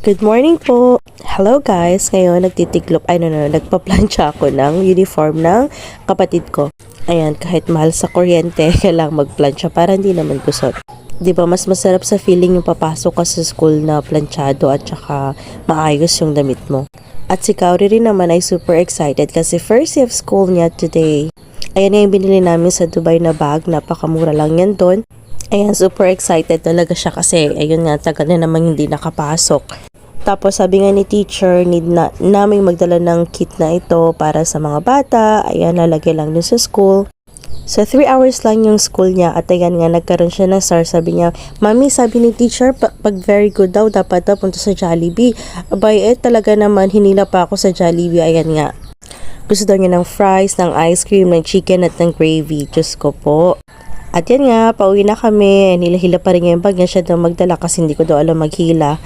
Good morning po! Hello guys! Ngayon nagpa-plancha ako ng uniform ng kapatid ko. Ayan, kahit mahal sa kuryente, kailangang magplancha para hindi naman kusot. 'Di ba mas masarap sa feeling yung papasok ka sa school na planchado at saka maayos yung damit mo. At si Kauri rin naman ay super excited kasi first day of school niya today. Ayan yung binili namin sa Dubai na bag, napakamura lang yan doon. Ayan, super excited talaga siya kasi ayun nga, tagal na naman hindi nakapasok. Tapos sabi nga ni teacher, need na naming magdala ng kit na ito para sa mga bata. Ayan, lalagay lang dun sa school. So 3 hours lang yung school niya at ayan nga, nagkaroon siya ng star. Sabi niya, Mami, sabi ni teacher, pag very good daw, dapat daw punta sa Jollibee. Abay, talaga naman, hinila pa ako sa Jollibee. Ayan nga. Gusto daw niya ng fries, ng ice cream, ng chicken at ng gravy. Diyos ko po. At yan nga, pauwi na kami. Nilahila pa rin yung bag niya, siya daw magdala kasi hindi ko daw alam maghila.